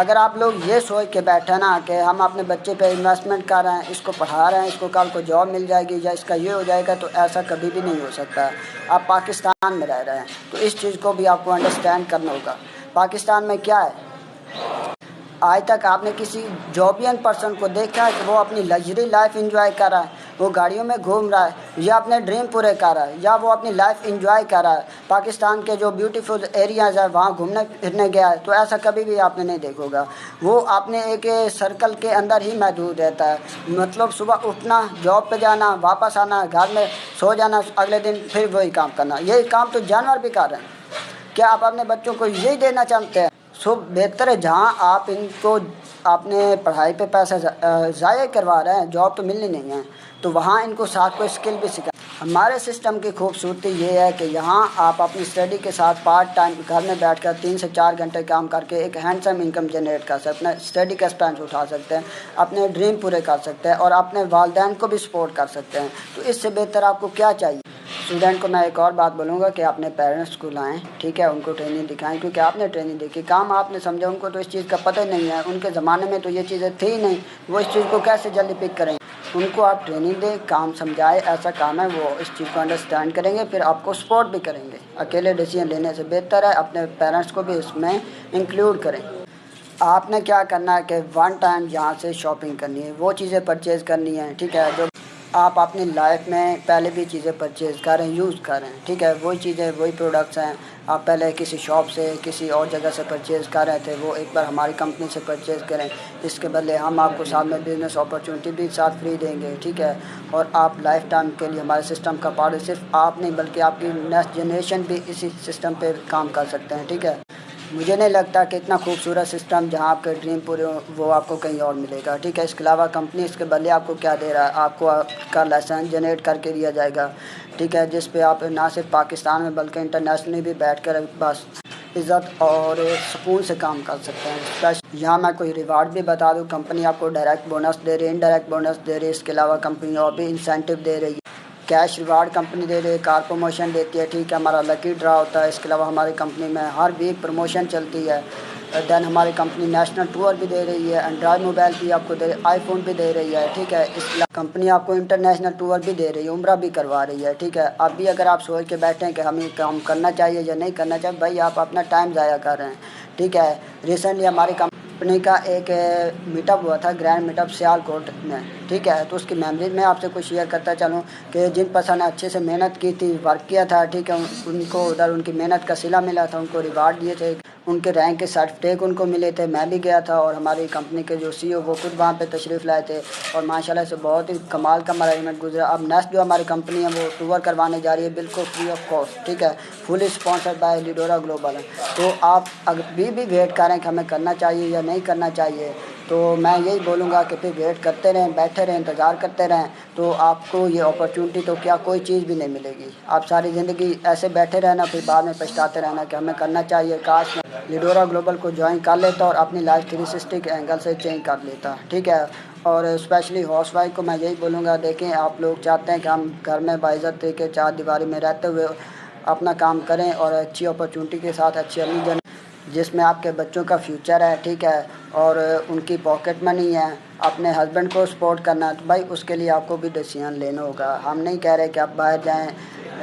اگر آپ لوگ یہ سوچ کے بیٹھے نا کہ ہم اپنے بچے پہ انویسٹمنٹ کر رہے ہیں، اس کو پڑھا رہے ہیں، اس کو کل کو جاب مل جائے گی یا اس کا یہ ہو جائے گا، تو ایسا کبھی بھی نہیں ہو سکتا ہے۔ آپ پاکستان میں رہ رہے ہیں تو اس چیز کو بھی آپ کو انڈرسٹینڈ کرنا ہوگا۔ پاکستان میں کیا ہے، آج تک آپ نے کسی جوبین پرسن کو دیکھا ہے کہ وہ اپنی لگژری لائف انجوائے کر رہا ہے، وہ گاڑیوں میں گھوم رہا ہے یا اپنے ڈریم پورے کر رہا ہے یا وہ اپنی لائف انجوائے کر رہا ہے، پاکستان کے جو بیوٹیفل ایریاز ہیں وہاں گھومنے پھرنے گیا ہے، تو ایسا کبھی بھی آپ نے نہیں دیکھا ہوگا۔ وہ اپنے ایک سرکل کے اندر ہی محدود رہتا ہے، مطلب صبح اٹھنا، جاب پہ جانا، واپس آنا، گھر میں سو جانا، اگلے دن پھر وہی کام کرنا۔ یہی کام تو جانور بھی کر رہے ہیں۔ کیا آپ اپنے بچوں کو یہی دینا چاہتے ہیں؟ بہتر ہے جہاں آپ ان کو اپنے پڑھائی پہ پیسہ ضائع کروا رہے ہیں، جاب تو ملنی نہیں ہے، تو وہاں ان کو ساتھ کوئی اسکل بھی سکھائیں۔ ہمارے سسٹم کی خوبصورتی یہ ہے کہ یہاں آپ اپنی اسٹڈی کے ساتھ پارٹ ٹائم گھر میں بیٹھ کر 3 سے 4 گھنٹے کام کر کے ایک ہینڈسم انکم جنریٹ کر سکتے ہیں، اسٹڈی کا ایکسپینس اٹھا سکتے ہیں، اپنے ڈریم پورے کر سکتے ہیں اور اپنے والدین کو بھی سپورٹ کر سکتے ہیں۔ تو اس سے بہتر آپ کو کیا چاہیے؟ اسٹوڈنٹ کو میں ایک اور بات بولوں گا کہ اپنے پیرنٹس کو لائیں، ٹھیک ہے، ان کو ٹریننگ دکھائیں، کیونکہ آپ نے ٹریننگ دیکھی، کام آپ نے سمجھا، ان کو تو اس چیز کا پتہ ہی نہیں ہے، ان کے زمانے میں تو یہ چیزیں تھی ہی نہیں، وہ اس چیز کو کیسے جلدی پک کریں گے؟ ان کو آپ ٹریننگ دیں، کام سمجھائے، ایسا کام ہے، وہ اس چیز کو انڈرسٹینڈ کریں گے، پھر آپ کو سپورٹ بھی کریں گے۔ اکیلے ڈیسیژن لینے سے بہتر ہے اپنے پیرنٹس کو بھی اس میں انکلوڈ کریں۔ آپ نے کیا کرنا ہے کہ ون ٹائم یہاں سے شاپنگ کرنی ہے، وہ چیزیں پرچیز کرنی ہیں، ٹھیک ہے، جو آپ اپنی لائف میں پہلے بھی چیزیں پرچیز کریں، یوز کریں، ٹھیک ہے، وہی چیزیں وہی پروڈکٹس ہیں، آپ پہلے کسی شاپ سے کسی اور جگہ سے پرچیز کر رہے تھے، وہ ایک بار ہماری کمپنی سے پرچیز کریں، اس کے بدلے ہم آپ کو ساتھ میں بزنس اپرچونٹی بھی ساتھ فری دیں گے، ٹھیک ہے، اور آپ لائف ٹائم کے لیے ہمارے سسٹم کا پارٹ، صرف آپ نہیں بلکہ آپ کی نیکسٹ جنریشن بھی اسی سسٹم پہ کام کر سکتے ہیں، ٹھیک ہے۔ مجھے نہیں لگتا کہ اتنا خوبصورت سسٹم جہاں آپ کے ڈریم پورے ہوں وہ آپ کو کہیں اور ملے گا، ٹھیک ہے۔ اس کے علاوہ کمپنی اس کے بدلے آپ کو کیا دے رہا ہے، آپ کو کا لائسنس جنریٹ کر کے دیا جائے گا، ٹھیک ہے، جس پہ آپ نہ صرف پاکستان میں بلکہ انٹرنیشنلی بھی بیٹھ کر بس عزت اور سکون سے کام کر سکتے ہیں۔ یہاں میں کوئی ریوارڈ بھی بتا دوں، کمپنی آپ کو ڈائریکٹ بونس دے رہی ہے، انڈائریکٹ بونس دے رہی ہے، اس کے علاوہ کمپنی اور بھی انسینٹیو دے رہی ہے، کیش ریوارڈ کمپنی دے رہی ہے، کار پروموشن دیتی ہے، ٹھیک ہے، ہمارا لکی ڈرا ہوتا ہے، اس کے علاوہ ہماری کمپنی میں ہر ویک پروموشن چلتی ہے، دین ہماری کمپنی نیشنل ٹور بھی دے رہی ہے، اینڈرائڈ موبائل بھی آپ کو دے رہی ہے، آئی فون بھی دے رہی ہے، ٹھیک ہے، اس کے علاوہ کمپنی آپ کو انٹرنیشنل ٹور بھی دے رہی ہے، عمرہ بھی کروا رہی ہے، ٹھیک ہے۔ اب بھی اگر آپ سوچ کے بیٹھیں کہ ہمیں کام کرنا چاہیے یا نہیں کرنا چاہیے، بھائی آپ اپنا ٹائم ضائع کر رہے ہیں، ٹھیک ہے۔ ریسنٹلی ہماری کمپنی کا ایک میٹ اپ ہوا تھا، گرینڈ میٹ اپ سیالکوٹ میں، ٹھیک ہے، تو اس کی میموریز میں آپ سے کچھ شیئر کرتا چلوں کہ جن پرسن نے اچھے سے محنت کی تھی، ورک کیا تھا، ٹھیک ہے، ان کو ادھر ان کی محنت کا صلہ ملا تھا، ان کو ریوارڈ دیے تھے، ان کے رینک کے سرٹیفکیٹ ان کو ملے تھے، میں بھی گیا تھا اور ہماری کمپنی کے جو سی او وہ خود وہاں پہ تشریف لائے تھے اور ماشاءاللہ سے بہت ہی کمال کا ہمارا ایونٹ گزرا۔ اب نیکسٹ جو ہماری کمپنی ہے وہ ٹور کروانے جا رہی ہے، بالکل فری آف کاسٹ، ٹھیک ہے، فلی اسپانسرڈ بائی لیڈورا گلوبل ہے۔ تو آپ ابھی بھی ویٹ کریں کہ ہمیں کرنا چاہیے یا نہیں کرنا چاہیے، تو میں یہی بولوں گا کہ پھر ویٹ کرتے رہیں، بیٹھے رہیں، انتظار کرتے رہیں، تو آپ کو یہ اپرچونٹی تو کیا کوئی چیز بھی نہیں ملے گی۔ آپ ساری زندگی ایسے بیٹھے رہنا، پھر بعد میں پچھتاتے رہنا کہ ہمیں کرنا چاہیے، کاش میں لیڈورا گلوبل کو جوائن کر لیتا اور اپنی لائف 360 کے اینگل سے چینج کر لیتا، ٹھیک ہے۔ اور اسپیشلی ہاؤس وائف کو میں یہی بولوں گا، دیکھیں آپ لوگ چاہتے ہیں کہ ہم گھر میں باعزت کے 4 دیواری میں رہتے ہوئے اپنا کام کریں اور اچھی اپرچونٹی کے ساتھ اچھی ارننگ جنریٹ جس میں آپ کے بچوں کا فیوچر ہے، ٹھیک ہے، اور ان کی پاکٹ منی ہے، اپنے ہسبینڈ کو سپورٹ کرنا ہے، تو بھائی اس کے لیے آپ کو بھی ڈیسیژن لینا ہوگا۔ ہم نہیں کہہ رہے کہ آپ باہر جائیں،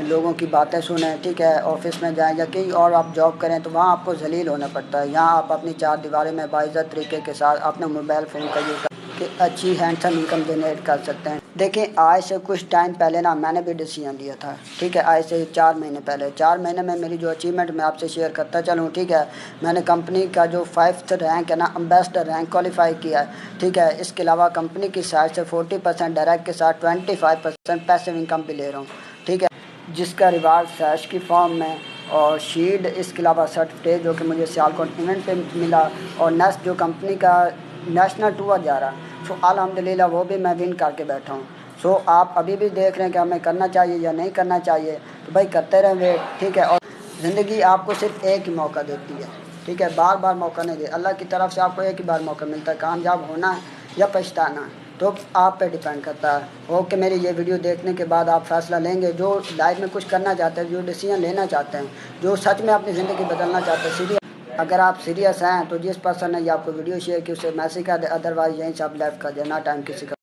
لوگوں کی باتیں سنیں، ٹھیک ہے، آفس میں جائیں یا کہیں اور آپ جاب کریں تو وہاں آپ کو ذلیل ہونا پڑتا ہے۔ یہاں آپ اپنی 4 دیواری میں باعزت طریقے کے ساتھ اپنے موبائل فون کا یوز کر کے اچھی ہینڈسم انکم جنریٹ کر سکتے ہیں۔ دیکھیں آج سے کچھ ٹائم پہلے نا میں نے بھی ڈیسیژن لیا تھا، ٹھیک ہے، آج سے 4 مہینے پہلے، 4 مہینے میں میری جو اچیومنٹ میں آپ سے شیئر کرتا چلوں، ٹھیک ہے، میں نے کمپنی کا جو 5th رینک ہے نا، امبیسڈر رینک کوالیفائی کیا ہے، ٹھیک ہے، اس کے علاوہ کمپنی کی سائڈ سے 40% ڈائریکٹ کے ساتھ 25% پیسو انکم بھی لے رہا ہوں، ٹھیک ہے، جس کا ریوارڈ سیش کی فارم میں اور شیلڈ، اس کے علاوہ سرٹیفکیٹ جو کہ مجھے سیالکوٹ ایونٹ پہ ملا، اور نیکسٹ جو کمپنی کا نیشنل ٹور جا رہا، سو الحمدللہ وہ بھی میں ون کر کے بیٹھا ہوں۔ سو آپ ابھی بھی دیکھ رہے ہیں کہ ہمیں کرنا چاہیے یا نہیں کرنا چاہیے، تو بھائی کرتے رہیں ویٹ، ٹھیک ہے، اور زندگی آپ کو صرف ایک ہی موقع دیتی ہے، ٹھیک ہے، بار بار موقع نہیں دے، اللہ کی طرف سے آپ کو ایک ہی بار موقع ملتا ہے، کامیاب ہونا یا پچھتانا، تو آپ پہ ڈیپینڈ کرتا ہے۔ ہو کہ میری یہ ویڈیو دیکھنے کے بعد آپ فیصلہ لیں گے، جو لائف میں کچھ کرنا چاہتے ہیں، جو ڈیسیژن لینا چاہتے ہیں، جو سچ میں اپنی زندگی بدلنا چاہتے ہیں، سیدھی اگر آپ سیریس ہیں تو جس پرسن نے یہ آپ کو ویڈیو شیئر کی اسے میسج کر دیں، ادروائز یہیں سے آپ لیفٹ کر دیں، نہ ٹائم کسی کا